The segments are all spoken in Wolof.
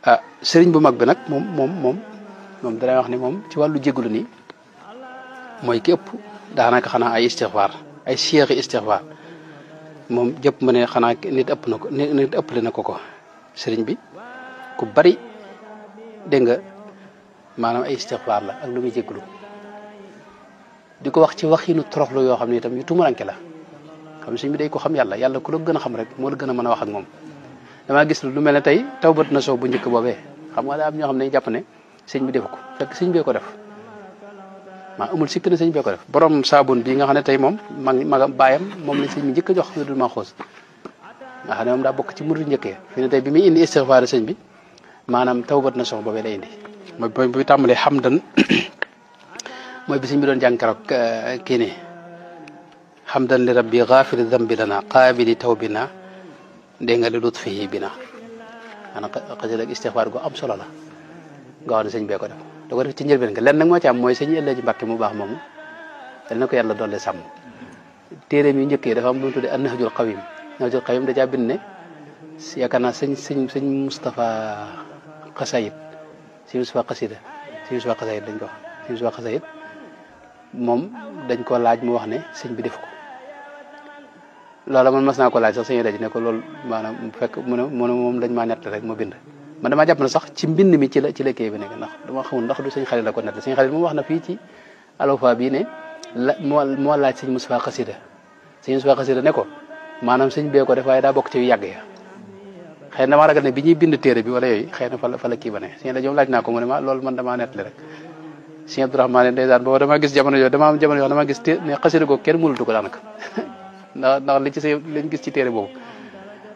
ah sëriñ bu mag bi nag moom danay wax ni moom ci wàllu jégalu nii mooy ki ëpp daanaka xanaa ay istixfaar ay seexi istixfaar moom jëpp ma ne xanaa nit ëppale na ko sëriñ bi ku bari dégg nga maanaam ay istixfaar la ak lu muy jégalu di ko wax ci waxinu toroxlu yoo xam ne itam yu tumuranke la xam sëriñ bi day ko xam yàlla ku la gën a xam rek moo la gën a mën a wax ak moom damaa gis lu mel ne tey tawbat na soo bu njëkk boobee xam nga daa am ñoo xam ne jàpp ne sëñ bi def ko fekk sëñ bee ko def maa amul sikk ne sëñ bee ko def borom saabun bii nga xam ne tey moom magam baayam moom lañ sëñ bi njëkk a jox dul ma xoos nga xam ne moom daa bokk ci murid njëkkee fi ne tey bi muy indi istixfaar sëñ bi maanaam tawbat na soo boobee lay indi mooy bu tàmbalee xamdan mooy bi sëñ bi doon jàng keroog kii ne xamdan li rabbi gaafiri dambi lana qaabili tawbina dégg nga li lutfihi bina maanaam xasida ak istixfaar gu am solo la nga xam ne sëñ bee ko def da ko def ci njëlbeen nga lenn nag moo ci am mooy sëñ Elaaji Mbàkke mu baax moomu dal na ko yàlla doole sàmm téeréem yu njëkkee dafa am lu mu tuddee an-Nahjul Qawiim Nahjul Qawiim da caa bind ne yaakaar naa sëñ Moustapha Xasayid sëñ Moustapha Xasida sëñ Moustapha Xasayid dañ ko wax sëñ Moustapha Xasayid moom dañ ko laaj mu wax ne sëñ bi def ko loola man mas naa ko laaj sax sëñ Elaaji ne ko loolu maanaam fekk mu ne moom dañ maa nett rek mu bind man damaa jàpp na sax ci mbind mi ci la kii bi nekk ndax dama xamul ndax du sëñ Xalil la ko nett sëñ Xalil moom wax na fii ci Alwafa bii ne moo laaj sëñ Moustapha Xasida sëñ Moustapha Xasida ne ko maanaam sëñ bee ko def waaye daa bokk ci yu yàgg ya xëy na damaa ragal ne bi ñuy bind téere bi wala yooyu xëy na fa la kii ba ne sëñ Elaaji moom laaj naa ko mu ne ma loolu man damaa nettali rek sëñ Abdourahmane ndeysaan boobu damaa gis jamono yooyu dama am jamono yoo dama gis ne xasida googu kenn mënultu ko daanaka ndax li ci lañ gis ci téere boobu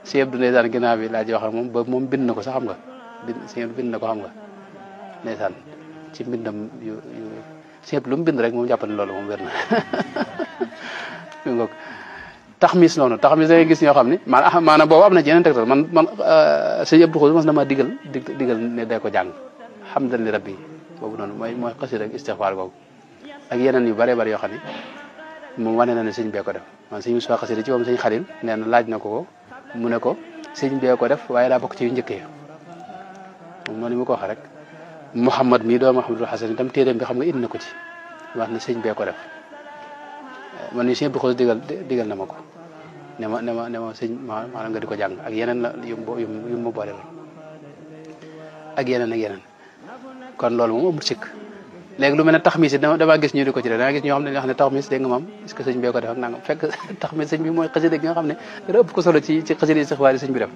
sëñ Abdou ndeysaan ginnaaw bi laaj wax moom ba moom bind na ko sax xam nga bind na ko xam nga ndeysaan ci mbindam yu sëñ lu mu bind rek moom jàpp ne loolu moom wér na ngoog taxmis noonu taxmis da ngay gis ñoo xam ne maanaam boobu am na ci yeneen tegtal man sëñ Abdou Xos mas na ma digal ne day ko jàng hamdan li rabbi boobu noonu mooy xasida ak istixfaar googu ak yeneen yu bare bare yoo xam ne moom wane na ne sëñ bee ko def man sëñ Moustapha Xasida ci moom sëñ Xalil nee na laaj na ko mu ne ko sëñ bee ko def waaye daa bokk ci yu njëkkee moom noonu mu ko waxee rek Mouhamad mii doo Mouhamadul Hasan itam téeréem bi xam nga indi na ko ci wax ne sëñ bee ko def man ni sëñ Abdou Xos digal na ma ko ne ma sëñ maanaam nga di ko jàng ak yeneen la yu mu boole la ak yeneen kon loolu moom amul sikk léegi lu mel ne taxmis yi damaa gis ñu di ko ci def damaa gis ñoo xam ne dañoo xam ne taxmis dégg nga maam est-ce que sëñ bee ko def ak nangam fekk taxmis sëñ bi mooy xasida gi nga xam ne dara ëpp ko solo ci xasida istixfaar yi sëñ bi def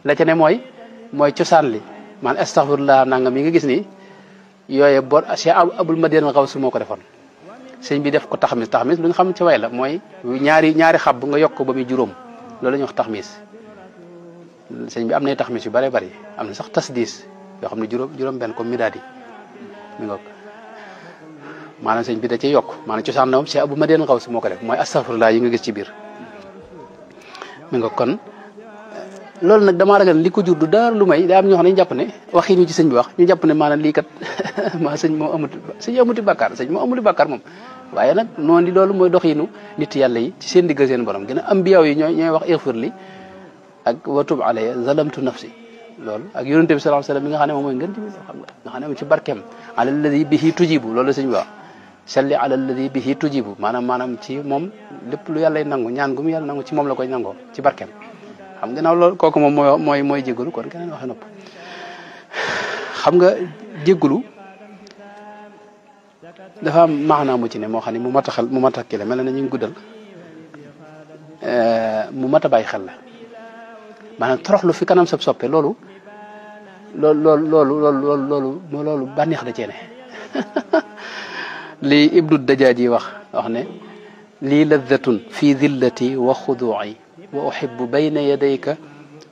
la ca ne mooy cosaan li man astaghfirullah nangam yi nga gis nii yooye bor Cheikh Abul Madian Xawsu moo ko defoon sëñ bi def ko taxmis lu ñu xam ci way la mooy ñaari xab nga yokk ko ba muy juróom loolu la ñuy wax taxmis sëñ bi am na taxmis yu bare bari am na sax tasdiis yoo xam ne juróom benn comme midaadi mi ngoog maanaam sëñ bi da cee yokk maanaam cosaan na moom Cheikh Abou Madiane Xawsi moo ko def mooy astaghfirullah yi nga gis ci biir mi ngoog kon loolu nag damaa ragal li ko jur du dara lu may daa am ñoo xam ne ñu jàpp ne waxin wi ci sëñ bi wax ñu jàpp ne maanaam lii kat maa sëñ moo amuti bàkkaar moom waaye nag noonu di loolu mooy doxinu nit yàlla yi ci seen diggal seen borom gën a ambiyaaw yi ñooy wax ighfir li ak watub alayya zalamtu nafsi loolu ak yonente bi sallallahu alayhi wasallam bi nga xam ne moom mooy ngën ci xam nga xam ne ci barkeem ala alladi bihi tujibu loolu la sëñ bi wax salli ala alladi bihi tujibu maanaam ci moom lépp lu yàlla nangu ñaan gu mu yàlla nangu ci moom la koy nangoo ci barkeem xam nga naaw loolu kooku moom mooy jégalu kon keneen waxe nopp xam nga jégalu dafa am maanaa mu ci ne moo xam ne mu mat a kii la mel na ñu ngi guddal mu mat a bàyyi xel la maanaam toroxlu fi kanam sab soppe loolu bànneex da cee ne li ibnu dajaaji wax ne lii laddatun fi dillati wa xuduuci wa uhibbu bayna yadayka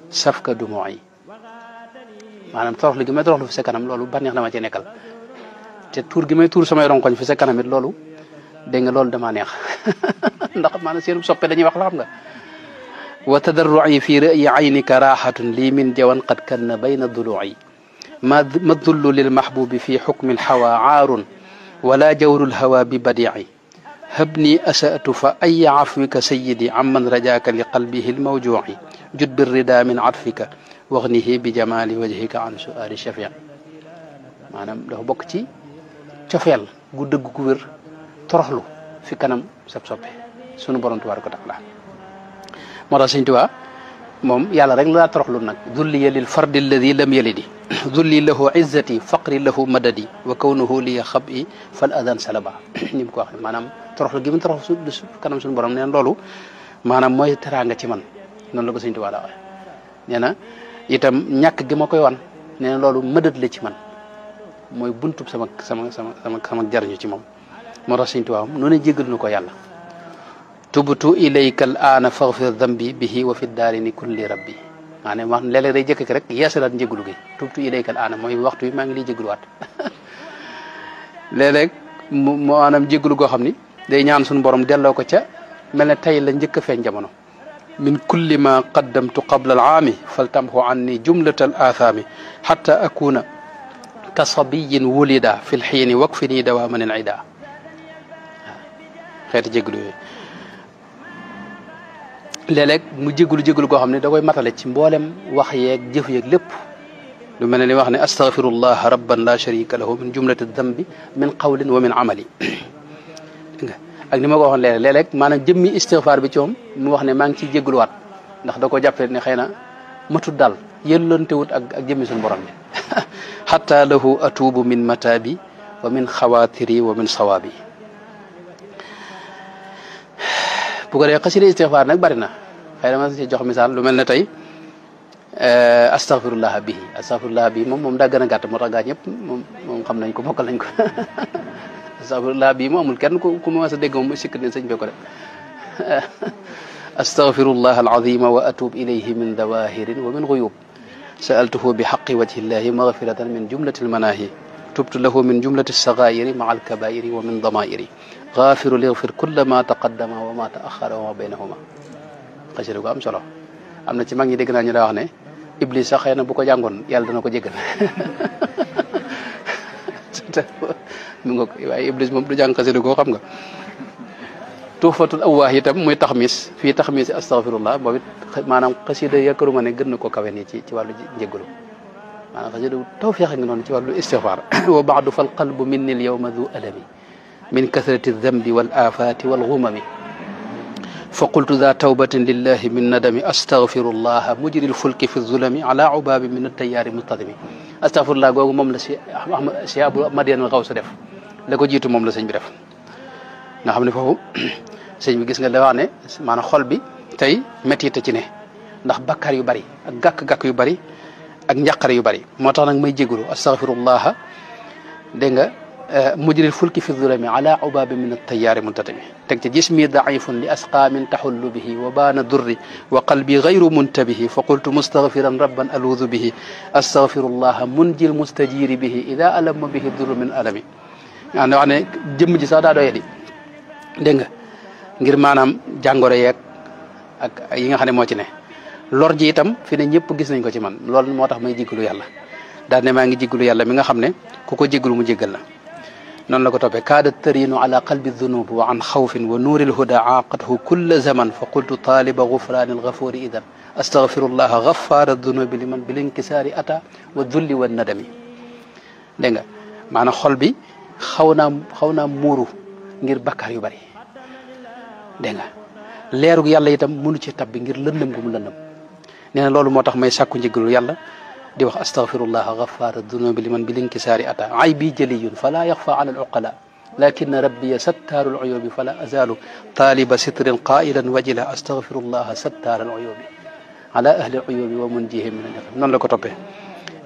safka dumuuci maanaam toroxlu gi may toroxlu fi sa kanam loolu bànneex dama cee nekkal te tuur gi may tuur samay ronkoñ fi sa kanam it loolu dégg nga loolu damaa neex ndax maanaam seen soppe dañuy wax la xam nga wa tadarruci fi ra'yi aynika raaxatun lii min jawan qad kanna bayna duluuci ma dullu lil mahbubi fi xukmi alxawa caarun wala jawru alhawa bi badiici habni asa'tu fa ay cafwika sayidi amman rajaaka li qalbihi almawjuuci jud birrida min catfika waxnihi bi jamaali wajhika an suali shafii maanaam dafa bokk ci cofeel gu dëgg gu wér toroxlu fi kanam sab soppe sunu borom tabaaraka wa taala moo tax Sëñ Tuubaa moom yàlla rek la toroxlu nag dulliya lil fardi alladi lam yalidi dulli lahu izzati faqri lahu madadi wa kawnuhu liya xabi fal adan salaba ni mu ko waxee maanaam toroxlu gi mu toroxlu su kanam suñu borom neen loolu maanaam mooy teraanga ci man noonu la ko Sëñ Tuubaa la waxee nee na itam ñàkk gi ma koy wan nee na loolu mëdët la ci man mooy buntub sama jariñu ci moom moo tax Sëñ Tuubaa noonu jégal na ko yàlla tubtu ilayka al aana faghfir dambi bihi wa fi daarini kulli rabbi maanaam wax léeg-léeg day jëkk rek yeesalaat njéglu gi tubtu ilayka al aana mooy waxtu bi maa ngi liy jégluwaat léeg-léeg mu maanaam jéglu goo xam ni day ñaan suñu borom delloo ko ca mel ne tey la njëkk a feeñ jamono min kulli ma qaddamtu qabla al aami faltamhu anni jumlata al aathaami hatta akuna ka sabiyin wulida fi l xiini wakfini dawaaman al ida xeeti jéglu yooyu léeg-léeg mu jégalu goo xam ne da koy matale ci mboolem wax yeeg jëf yeeg lépp lu mel ne li wax ne astaghfirullah rabban la sharika lahu min jumlati dambi min qawlin wa min amali nga ak ni ma ko waxoon léeg-léeg maanaam jëmmi istighfar bi ci moom mu wax ne maa ngi ciy jégaluwaat ndax da ko jàppee ne xëy na matut daal yëllantewut ak jëmmi suñu borom bi hatta lahu atubu min matabi wa min xawaatiri wa min sawaabi bu ko dee xasida istighfar nag bari na xëy na ma si jox misaal lu mel ne tey astaghfirullah bii moom daa gën a gàtt moo tax gaa ñëpp moom xam nañ ko mokkal nañ ko astaghfirullah bii moom amul kenn ku ma mas a dégg moom sikk ne sëñ bi ko def astaghfirullah alazima wa atub ilayhi min dawahirin wa min ghuyub sa'altuhu bi haqqi wajhillahi maghfiratan min jumlati almanahi tubtu lahu min jumlati alsaghairi ma'a alkabairi wa min damairi gaafiru lighfir kulla ma taqaddama wa ma taaxara wa ma baynahuma xasida ko am solo am na ci mag ñi dégg naa ñu daa wax ne iblis sax xëy na bu ko jàngoon yàlla dana ko jéggal mu nga waaye iblis moom du jàng xasida ko xam nga tuufatul awwaax itam muy taxmis fii taxmis astaghfirullah boobu it maanaam xasida yakaruma ne gën na ko kawe nii ci wàllu njéggalu maanaam xasida tawfeex ngi noonu ci wàllu istighfar wa baadu fal qalbu minni al yawma du alami min kasrati dambi wal afaati wal gumami fa qultu daa tawbatin lillahi min nadami astaghfirullah mujri lfulki fi zulami ala ubaabi min attayaari mustadimi astaghfirullah googu moom la si abu madian al xaws def la ko jiitu moom la sëñ bi def nga xam ne foofu sëñ bi gis nga da wax ne maanaam xol bi tey métti ci ne ndax bakkaar yu bari ak gàkk-gàkk yu bari ak njàqare yu bari moo tax nag may jégalu astaghfirullah dégg nga mujril fulki fi zulami ala ubabi min attayaari muntatami teg ci jismi daifun li asqaamin taxullu bihi wa baana durri wa qalbi gayru muntabihi fa qultu mustaghfiran rabban aluudu bihi astaghfirullaha munjil mustajiri bihi ida alama bihi durru min alami yaa ne wax ne jëmm ji sax daa doye di dégg nga ngir maanaam jàngoro yeeg ak yi nga xam ne moo ci ne lor ji itam fi ne ñëpp gis nañ ko ci man loolu moo tax may jéggalu yàlla daal ne maa ngi jéggalu yàlla mi nga xam ne ku ko jéggalu mu jéggal la noonu la ko toppee kaada tarinu ala qalbi dunub wa an xawfin wa nuuril huda aaqathu kulla zaman fa qultu taaliba gufraani algafuri idan astaghfirullaha gafaara dunubi liman bil inkisaari ata wa dulli wa nadami dégg nga maanaam xol bi xaw naa muuru ngir bakkaar yu bari dégg nga leerug yàlla itam mënu ci tabbi ngir lëndëm gu mu lëndëm nee na loolu moo tax may sàkku njëgalu yàlla di wax astaghfirullah gafaara dunubi liman bil inkisaari ata ay bi jaliyun fala yaxfa ala al uqala lakin rabbiya sattaaru al uyubi fala azalu taaliba sitrin qailan wajila astaghfirullah sattaar al uyubi ala ahli al uyubi wa munjihim min al noonu la ko toppee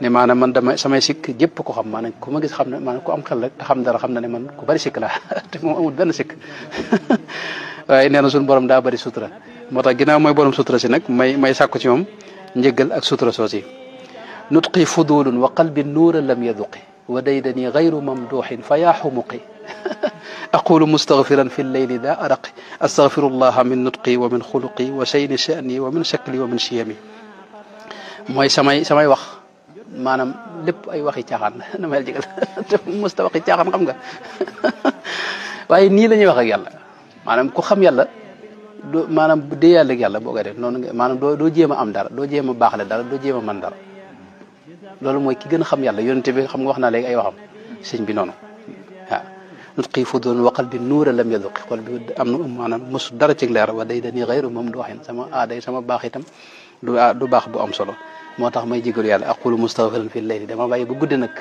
ne maanaam man dama samay sikk jëpp ko xam maanaam ku ma gis xam ne maanaam ku am xel rek te xam dara xam na ne man ku bari sikk laa te moom amul benn sikk waaye nee na suñu borom daa bari sutura moo tax ginnaaw mooy borom sutura si nag may sàkku ci moom njëggal ak sutura soosi nutqi fudulun wa qalbi nuura lam yaduqi wa daydani gayru mamduxin fa yaa xumuqi aqulu mustaghfiran fi lleyli daa araqi astaghfirullaha min nutqi wa min xuluqi wa shayni sha'ni wa min shakli wa min shiyami mooy samay wax maanaam lépp ay waxi caaxaan na may jégal te musta waxi caaxaan xam nga waaye nii la ñuy wax ak yàlla maanaam ku xam yàlla maanaam bu dee yàlla ak yàlla boo koy def noonu nga maanaam doo jéem a am dara doo jéem a baaxle dara doo jéem a mën dara loolu mooy ki gën a xam yàlla yonente bi xam nga wax naa léegi ay waxam sëñ bi noonu waaw nutqi fudoon waqal bi nuura lam yaduqi xol bi am na maanaam mosu dara ci leer wa day dañuy xëyru moom du waxin sama aaday sama baax itam du baax bu am solo moo tax may jégalu yàlla aqulu mustaghfiran fi layli dama bàyyi ba guddi nag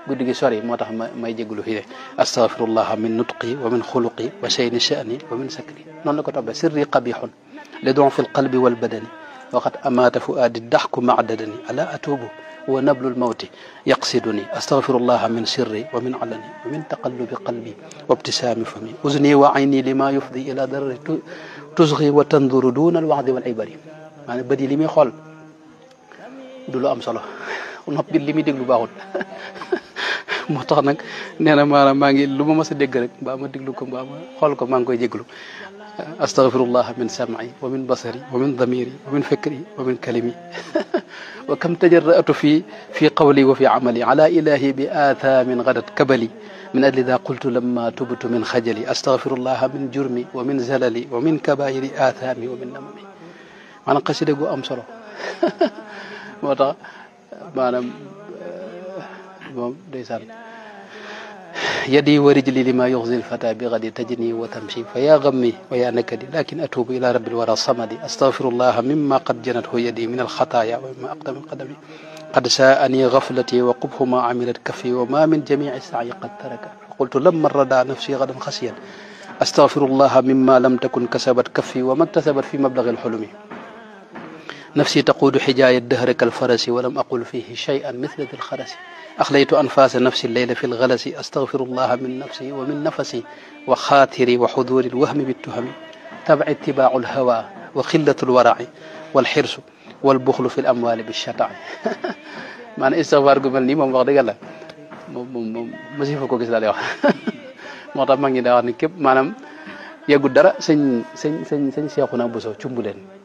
guddi gi sori moo tax may jégalu fii de astaghfirullah min nutqi wa min xuluqi wa shayni sha'ni wa min sakni noonu la ko toppee sirri qabihun li don fi lqalbi walbadani waqad amaata fuaadi daxku macdadani ala atubu wa nablu lmawti yaqsiduni astaghfirullah min sirri wa min alani wa min taqallubi qalbi wa ibtisaami fami uzni wa ayni lima yufdi ila darari tusgi wa tanduru duna alwaxdi wal ibari maanaam bët yi li muy xool du lu am solo nopp bi li muy déglu baaxul moo tax nag nee na maanaam maa ngi lu ma mës a dégg rek mbaa ma déglu ko mbaa ma xool ko maa ngi koy jéglu astaghfirullah min sam'i wa min basari wa min damiri wa min fikri wa min kalimi wa kam tajarra'tu fi qawli wa fi amali ala ilahi bi aathamin gadat kabali min ajli da qultu lamma tubtu min xajali astaghfirullah min jurmi wa min zalali wa min kabairi aathami wa min namami maanaam xasida gu am solo moo tax maanaam moom ndeysaan yadi wa rijli lima yuxzi lfata bi gadi tajni wa tamshi fa ya gammi wa ya nakadi lakin atubu ila rabbil wara samadi astaghfirullah mimma qad janathu yadi min alxataaya wa mimma aqdami qadami qad saani gaflati wa qubhu ma amilat kafi wa ma min jamici saayi qad taraka fa qultu lamma rada nafsi gadan xasiyan astaghfirullah mimma lam takun kasabat kafi wa ma iktasabat fi mablagi alxulumi نفسي تقود حجاية الدهر كالفرس ولم أقل فيه شيئا مثل ذي الخرس أخليت أنفاس نفسي الليل في الغلس أستغفر الله من نفسي ومن نفسي وخاطري وحضور الوهم بالتهم تبع اتباع الهوى وخلة الورع والحرص والبخل في الأموال بالشتع maanaam istighfar gu mel nii moom wax dëgg yàlla moom mosi fa ko gis daal di wax moo tax mag ñi daa wax ni képp maanaam yeggu dara sëñ Seexuna Buso Cumbuleen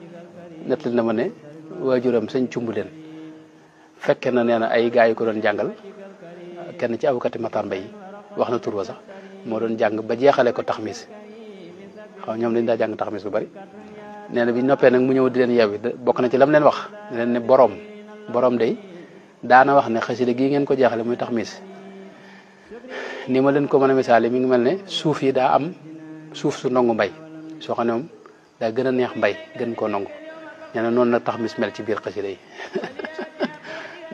nettali na ma ne waajuram sëñ Cumbuleen fekke na nee na ay gars yu ko doon jàngal kenn ci avocati Matar Mbay wax na tur wa sax moo doon jàng ba jeexale ko taxmis xaw ñoom dañ daa jàng taxmis bu bari nee na bi noppee nag mu ñëw di leen yeewi bokk na ci lam leen wax ne leen ne borom day daana wax ne xasida gii ngeen ko jeexale muy taxmis ni ma leen ko mën a misaale mi ngi mel ne suuf yi daa am suuf su ndongu mbay soo xam ne moom daa gën a neex mbay gën koo ndongu nee na noonu nag taxmis mel ci biir xasida yi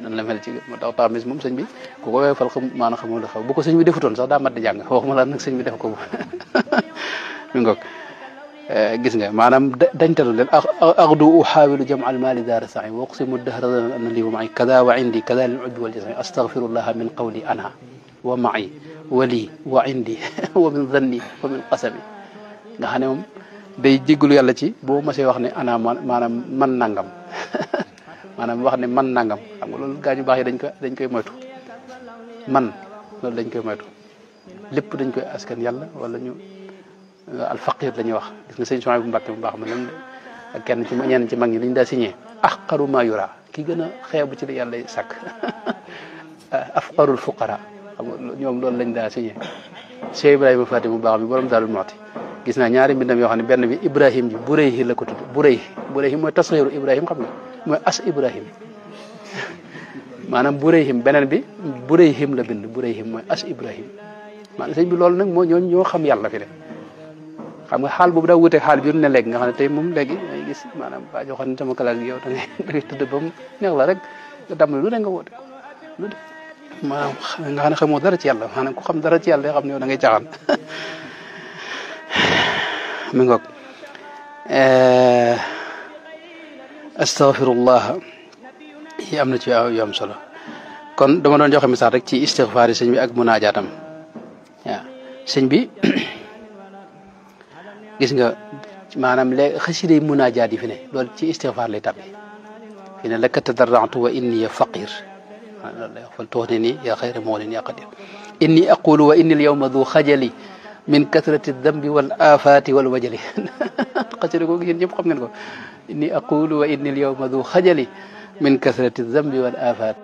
noonu la mel ci moo tax taxmis moom sëñ bi ku ko weefal maanaam xamul la xaw bu ko sëñ bi defutoon sax daa mat di jàng waxuma la nag sëñ bi def ko mi ngoog gis nga maanaam dañtalu leen axdu uxaawilu jam al mali daara saxi wa uqsimu dahra anna li wa ma'i kada wa indi kada lil ujbi wal jasmi astaghfirullah min qawli ana wa ma'i wa li wa indi wa min zanni wa min qasami nga xam ne moom day jéggalu yàlla ci boo masee wax ne ana maanaam man nangam maanaam wax ne man nangam xam nga loolu gaa ñu baax yi dañ koy moytu man loolu dañ koy moytu lépp dañ koy askan yàlla wala ñu alfaqir la ñuy wax gis nga sëñ Souhaïbou Mbacké bu baax ma lan ak kenn ci ñenn ci mag ñi li ñu daa signé ahqaru ma yura ki gën a xeebu ci li yàlla sàkk afqarul fuqara xam nga ñoom loolu lañ daa signé Cheikh Ibrahima Fati bu baax bi borom Daarul Muxti gis naa ñaari mbindam yoo xam ne benn bi Ibrahim ji Burayhi la ko tudd Burayhi mooy tasxiiru Ibrahim xam nga mooy as Ibrahim maanaam Burayhim beneen bi Burayhim la bind Burayhim mooy as Ibrahim maanaam sëñ bi loolu nag moo ñoo xam yàlla fi de xam nga xaal boobu daa wuute xaal bi ne léegi nga xam ne tey moom léegi ay gis maanaam waa joo xam ne sama kalaas gi yow da ngay tudd ba mu neex la rek nga dam lu ne nga woote lu de maanaam nga xam ne xamoo dara ci yàlla maanaam ku xam dara ci yàlla day xam ne yow da ngay caaxaan mi ngoog astaghfirullah yi am na ci yu am solo kon dama doon joxe misaal rek ci istighfar yi sëñ bi ak munajaatam waaw sëñ bi gis nga maanaam léegi xasida yi munaajaat yi fi ne loolu ci istighfar lay tàbbi fi ne laka tadarra'tu wa inni faqir loolu lay wax fal tuxni nii yaa xayra mawlin yaa qadir inni aqulu wa inni al yawma du xajali min kasrati dambi wal afati wal wajali xasida googu yéen ñëpp xam ngeen ko inni aqulu wa inni al yawma du xajali min kasrati dambi wal afat